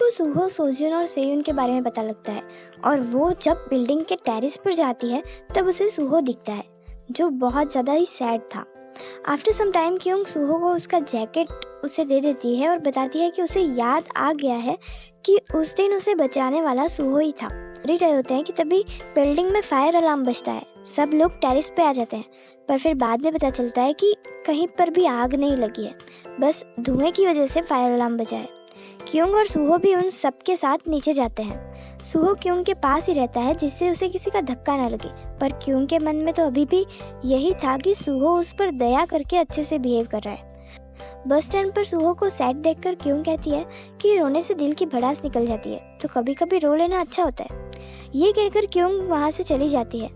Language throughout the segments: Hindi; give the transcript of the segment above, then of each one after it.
को सूहो, सोजुन और सेयुन के बारे में पता लगता है और वो जब बिल्डिंग के टेरेस पर जाती है तब उसे सूहो दिखता है जो बहुत ज़्यादा ही सैड था। आफ्टर सम टाइम क्योंग सूहो को उसका जैकेट उसे दे देती है और बताती है कि उसे याद आ गया है कि उस दिन उसे बचाने वाला सूहो ही था। रहे होते हैं कि तभी बिल्डिंग में फायर अलार्म बजता है। सब लोग टेरेस पे आ जाते हैं, पर फिर बाद में पता चलता है कि कहीं पर भी आग नहीं लगी है, बस धुएं की वजह से फायर अलार्म बजा है। क्योंग और सूहो भी उन सब के साथ नीचे जाते हैं। सूहो क्योंग के पास ही रहता है जिससे उसे किसी का धक्का ना लगे, पर क्योंग के मन में तो अभी भी यही था कि सूहो उस पर दया करके अच्छे से बिहेव कर रहा है। बस स्टैंड पर सूहो को सैड देखकर क्योंग कहती है कि रोने से दिल की भड़ास निकल जाती है, तो कभी कभी रो लेना अच्छा होता है। ये कहकर क्योंग वहाँ से चली जाती है।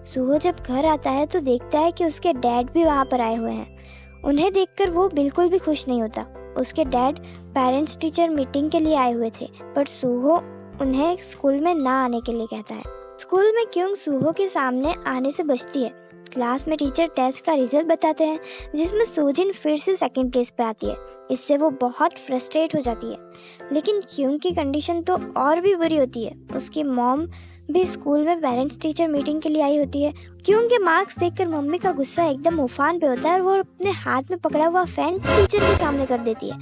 सूहो जब घर आता है तो देखता है कि उसके डैड भी वहाँ पर आए हुए हैं। उन्हें देखकर वो बिल्कुल भी खुश नहीं होता। उसके डैड पेरेंट्स टीचर मीटिंग के लिए आए हुए थे, पर सूहो उन्हें स्कूल में ना आने के लिए कहता है। स्कूल में क्योंग सूहो के सामने आने से बचती है। क्लास में टीचर टेस्ट का रिजल्ट बताते हैं जिसमें सोजिन फिर से सेकंड प्लेस पे आती है। इससे वो बहुत फ्रस्ट्रेट हो जाती है, लेकिन क्योंग की कंडीशन तो और भी बुरी होती है। उसकी मॉम भी स्कूल में पेरेंट्स टीचर मीटिंग के लिए आई होती है। क्योंग के मार्क्स देखकर मम्मी का गुस्सा एकदम उफान पे होता है और वो अपने हाथ में पकड़ा हुआ फैन टीचर के सामने कर देती है।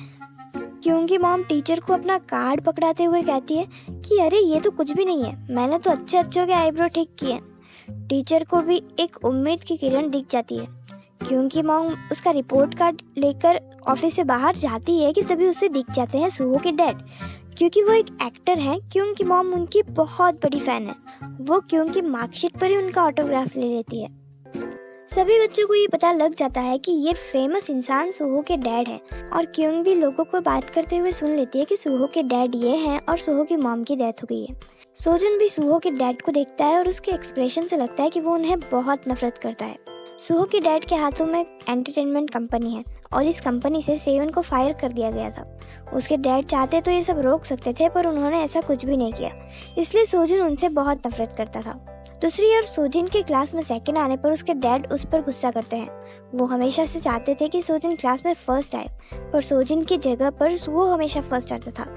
क्योंग की मॉम टीचर को अपना कार्ड पकड़ाते हुए कहती है कि अरे ये तो कुछ भी नहीं है, मैंने तो अच्छे अच्छों के आईब्रो ठीक किए। टीचर को भी एक उम्मीद की किरण दिख जाती है। क्योंकि मॉम उसका रिपोर्ट कार्ड लेकर ऑफिस से बाहर जाती है कि तभी उसे दिख जाते हैं सूहो के डैड। क्योंकि वो एक एक्टर हैं, क्योंकि मॉम उनकी बहुत बड़ी फैन है। वो क्योंकि मार्कशीट पर ही उनका ऑटोग्राफ ले लेती है। सभी बच्चों को ये पता लग जाता है कि ये फेमस इंसान सूहो के डैड हैं और क्योंग भी लोगों को बात करते हुए सुन लेती है कि सूहो के डैड ये हैं और सूहो की मॉम की डेथ हो गई है। सोजन भी सूहो के डैड को देखता है और उसके एक्सप्रेशन से लगता है कि वो उन्हें बहुत नफरत करता है। सूहो के डैड के हाथों में एंटरटेनमेंट कंपनी है और इस कंपनी से सेवन को फायर कर दिया गया था। उसके डैड चाहते तो ये सब रोक सकते थे, पर उन्होंने ऐसा कुछ भी नहीं किया, इसलिए सोजिन उनसे बहुत नफरत करता था। दूसरी ओर सोजिन के क्लास में सेकंड आने पर उसके डैड उस पर गुस्सा करते हैं। वो हमेशा से चाहते थे कि सोजिन क्लास में फर्स्ट आए, पर सोजिन की जगह पर सूहो हमेशा फर्स्ट आता था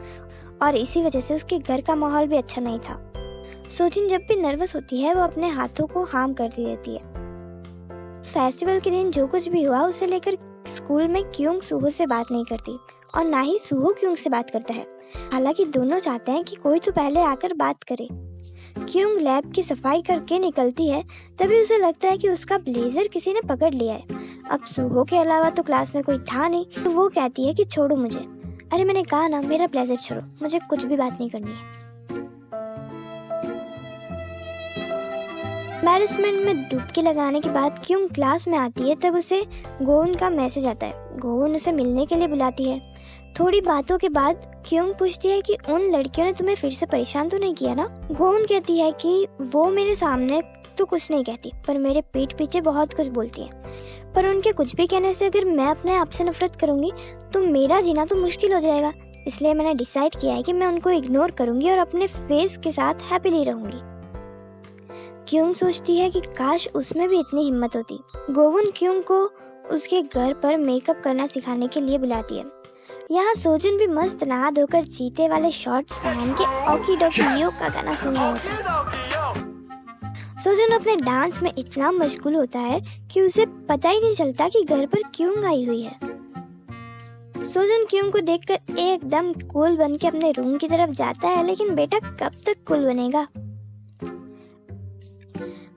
और इसी वजह से उसके घर का माहौल भी अच्छा नहीं था। सोजिन जब भी नर्वस होती है वो अपने हाथों को हार्म करती रहती है। उस फेस्टिवल के दिन जो कुछ भी हुआ उसे लेकर स्कूल में क्योंग सूहो से बात नहीं करती और ना ही सूहो क्योंग से बात करता है। हालांकि दोनों चाहते हैं कि कोई तो पहले आकर बात करे। क्योंग लैब की सफाई करके निकलती है, तभी उसे लगता है कि उसका ब्लेजर किसी ने पकड़ लिया है। अब सूहो के अलावा तो क्लास में कोई था नहीं, तो वो कहती है कि छोड़ो मुझे। अरे मैंने कहा ना, मेरा ब्लेजर छोड़ो, मुझे कुछ भी बात नहीं करनी है। एम्बैरेसमेंट में डुबकी लगाने के बाद क्योंग क्लास में आती है, तब उसे गोउन का मैसेज आता है। गोउन उसे मिलने के लिए बुलाती है। थोड़ी बातों के बाद क्योंग पूछती है कि उन लड़कियों ने तुम्हें फिर से परेशान तो नहीं किया ना। गोउन कहती है कि वो मेरे सामने तो कुछ नहीं कहती, पर मेरे पीठ पीछे बहुत कुछ बोलती है। पर उनके कुछ भी कहने से अगर मैं अपने आप से नफरत करूंगी तो मेरा जीना तो मुश्किल हो जाएगा। इसलिए मैंने डिसाइड किया है कि मैं उनको इग्नोर करूंगी और अपने फेस के साथ हैप्पीली रहूंगी। क्योंग सोचती है कि काश उसमें भी इतनी हिम्मत होती। गोउन क्योंग को उसके घर पर मेकअप करना सिखाने के लिए बुलाती है। यहाँ सोजन भी मस्त नहा धोकर चीते वाले शॉर्ट्स पहन के ओकी डोकी यो का गाना सुन रहा होता है। सोजन अपने डांस में इतना मशगूल होता है कि उसे पता ही नहीं चलता कि घर पर क्योंग आई हुई है। सोजन क्योंग को देखकर एकदम कूल बन के अपने रूम की तरफ जाता है, लेकिन बेटा कब तक कूल बनेगा।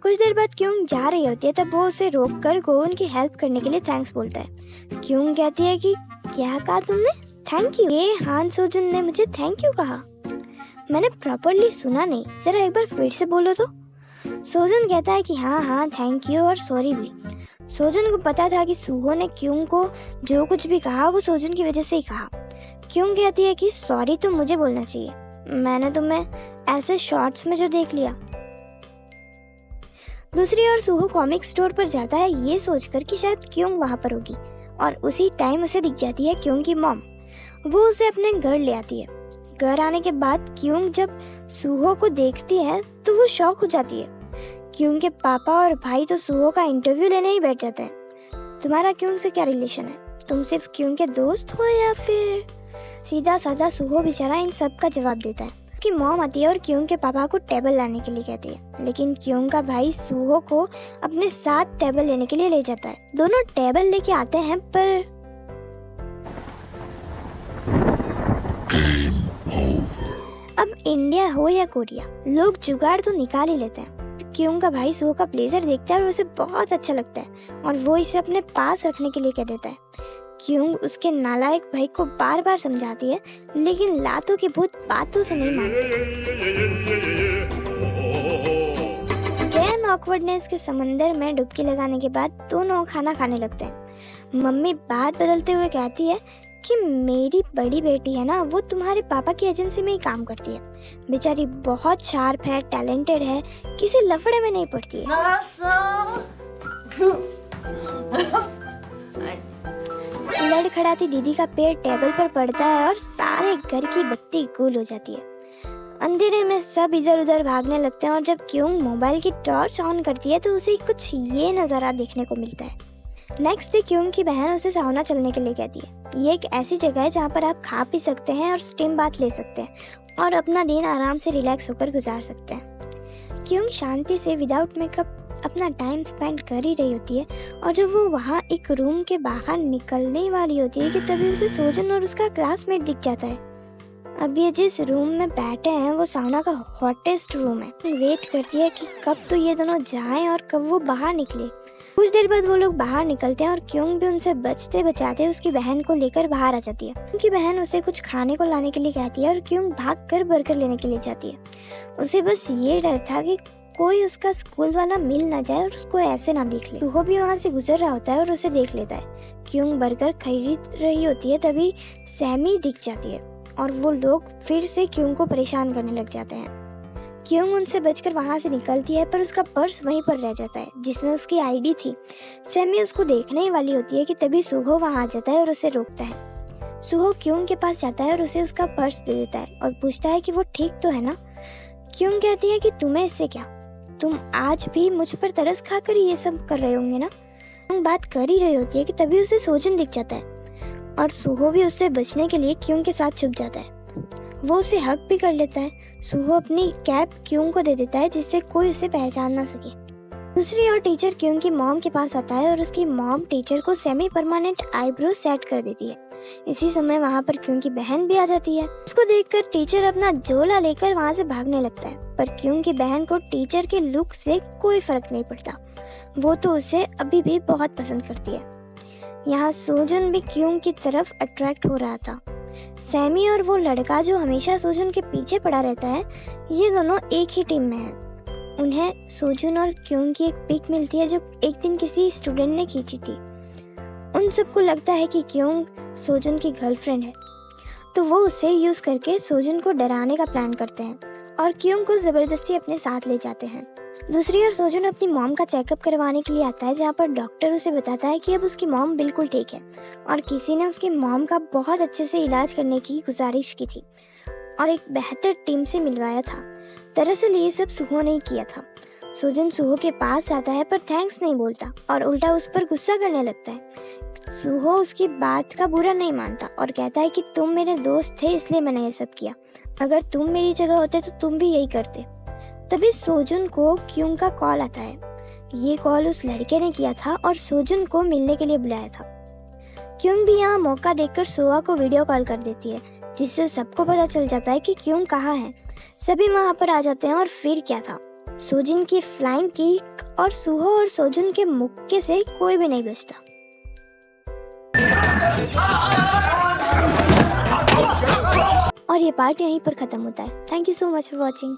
कुछ देर बाद क्योंग जा रही होती है, तब वो उसे रोककर गोउन की हेल्प करने के लिए थैंक्स बोलता है। क्योंग कहती है कि क्या कहा तुमने? Thank you? ये हान सोजुन ने मुझे थैंक यू कहा? मैंने प्रॉपर्ली सुना नहीं, जरा एक बार फिर से बोलो तो। सोजुन कहता है कि हाँ थैंक यू और सॉरी भी। सोजुन को पता था कि सूहो ने क्योंग को जो कुछ भी कहा वो सोजुन की वजह से ही कहा। क्योंग कहती है कि सॉरी तो मुझे बोलना चाहिए, मैंने तुम्हें ऐसे शॉर्ट्स में जो देख लिया। दूसरी ओर सूहो कॉमिक स्टोर पर जाता है ये सोचकर कि शायद क्योंग वहाँ पर होगी, और उसी टाइम उसे दिख जाती है क्योंग की मॉम। वो उसे अपने घर ले आती है। घर आने के बाद क्योंग जब सूहो को देखती है तो वो शॉक हो जाती है। क्योंग के पापा और भाई तो सूहो का इंटरव्यू लेने ही बैठ जाते हैं। तुम्हारा क्योंग से क्या रिलेशन है? तुम सिर्फ क्योंग के दोस्त हो या फिर? सीधा साधा सुहो बेचारा इन सब का जवाब देता है कि मॉम आती है और क्योंग के पापा को टेबल लाने के लिए कहती है, लेकिन क्योंग का भाई सुहो को अपने साथ टेबल लेने के लिए ले जाता है। दोनों टेबल लेके आते हैं पर अब इंडिया हो या कोरिया, लोग जुगाड़ तो निकाल ही लेते हैं। क्योंग का भाई सुहो का ब्लेजर देखता है और उसे बहुत अच्छा लगता है और वो इसे अपने पास रखने के लिए कह देता है। क्योंग उसके नालायक भाई को बार बार समझाती है, लेकिन लातों की भूत बातों से नहीं मानती। गैन ऑकवर्डनेस के समंदर में डुबकी लगाने के बाद दोनों खाना खाने लगते हैं। मम्मी बात बदलते हुए कहती है कि मेरी बड़ी बेटी है ना, वो तुम्हारे पापा की एजेंसी में ही काम करती है। बेचारी बहुत शार्प है, टैलेंटेड है, किसी लफड़े में नहीं पड़ती है। लड़खड़ाती दीदी का पैर टेबल पर पड़ता है और सारे घर की बत्ती गुल हो जाती है। अंधेरे में सब इधर उधर भागने लगते हैं और जब क्योंग मोबाइल की टॉर्च ऑन करती है तो उसे कुछ ये नज़ारा देखने को मिलता है। नेक्स्ट डे क्योंग की बहन उसे साउना चलने के लिए कहती है। ये एक ऐसी जगह है जहाँ पर आप खा पी सकते हैं और स्टीम बाथ ले सकते हैं और अपना दिन आराम से रिलैक्स होकर गुजार सकते हैं। क्योंग शांति से विदाउट मेकअप अपना टाइम स्पेंड कर ही रही होती है और जब वो वहाँ एक रूम के बाहर निकलने वाली होती है कि तभी उसे सोजन और उसका क्लासमेट दिख जाता है। अब ये जिस रूम में बैठे हैं वो साउना का हॉटेस्ट रूम है। वेट करती है कि कब तो ये दोनों जाएं और कब वो बाहर निकले। कुछ देर बाद वो लोग बाहर निकलते हैं और क्योंग भी उनसे बचते बचाते उसकी बहन को लेकर बाहर आ जाती है। उनकी बहन उसे कुछ खाने को लाने के लिए कहती है और क्योंग भागकर बर्गर लेने के लिए जाती है। उसे बस ये डर था कि कोई उसका स्कूल वाला मिल ना जाए और उसको ऐसे ना देख ले। वो भी वहाँ से गुजर रहा होता है और उसे देख लेता है। क्योंग बर्गर खरीद रही होती है तभी सैमी दिख जाती है और वो लोग फिर से क्योंग को परेशान करने लग जाते हैं। क्योंग उनसे बचकर वहाँ से निकलती है पर उसका पर्स वहीं पर रह जाता है जिसमें उसकी आईडी थी। सैमी उसको देखने ही वाली होती है कि तभी सुहो वहाँ आ जाता है और उसे रोकता है। सुहो क्योंग के पास जाता है और उसे उसका पर्स दे देता है और पूछता है कि वो ठीक तो है ना। क्योंग कहती है कि तुम्हें इससे क्या, तुम आज भी मुझ पर तरस खाकर ये सब कर रहे होंगे ना। क्योंग बात कर ही रही होती है कि तभी उसे सोजन दिख जाता है और सुहो भी उससे बचने के लिए क्योंग के साथ छुप जाता है। वो उसे हक भी कर लेता है। सुहो अपनी कैप क्योंग को दे देता है जिससे कोई उसे पहचान ना सके। दूसरी ओर टीचर क्योंग की मॉम के पास आता है और उसकी मॉम टीचर को सेमी परमानेंट आईब्रो सेट कर देती है। इसी समय वहाँ पर क्योंग की बहन भी आ जाती है। उसको देखकर टीचर अपना झोला लेकर वहाँ से भागने लगता है पर क्योंग की बहन को टीचर के लुक से कोई फर्क नहीं पड़ता। वो तो उसे अभी भी बहुत पसंद करती है। यहाँ सोजन भी क्योंग की तरफ अट्रैक्ट हो रहा था। सैमी और वो लड़का जो हमेशा सोजन के पीछे पड़ा रहता है, ये दोनों एक ही टीम में हैं। उन्हें सोजन और क्योंग की एक पिक मिलती है जो एक दिन किसी स्टूडेंट ने खींची थी। उन सबको लगता है कि क्योंग सोजन की गर्लफ्रेंड है, तो वो उसे यूज करके सोजन को डराने का प्लान करते हैं और क्योंग को जबरदस्ती अपने साथ ले जाते हैं। दूसरी ओर सोजन अपनी मॉम का चेकअप करवाने के लिए आता है जहाँ पर डॉक्टर उसे बताता है कि अब उसकी मॉम बिल्कुल ठीक है और किसी ने उसकी मॉम का बहुत अच्छे से इलाज करने की गुजारिश की थी और एक बेहतर टीम से मिलवाया था। दरअसल ये सब सुहो ने किया था। सोजन सुहो के पास आता है पर थैंक्स नहीं बोलता और उल्टा उस पर गुस्सा करने लगता है। सुहो उसकी बात का बुरा नहीं मानता और कहता है कि तुम मेरे दोस्त थे इसलिए मैंने ये सब किया, अगर तुम मेरी जगह होते तो तुम भी यही करते। तभी सोजन को क्योंग का कॉल आता है। ये कॉल उस लड़के ने किया था और सोजन को मिलने के लिए बुलाया था। क्योंग भी यहाँ मौका देखकर सोआ को वीडियो कॉल कर देती है जिससे सबको पता चल जाता है कि क्योंग कहाँ है। सभी वहाँ पर आ जाते हैं और फिर क्या था, सोजन की फ्लाइंग किक और सुहो और सोजन के मुक्के से कोई भी नहीं बचता। और ये पार्ट यहीं पर खत्म होता है। Thank you so much for watching.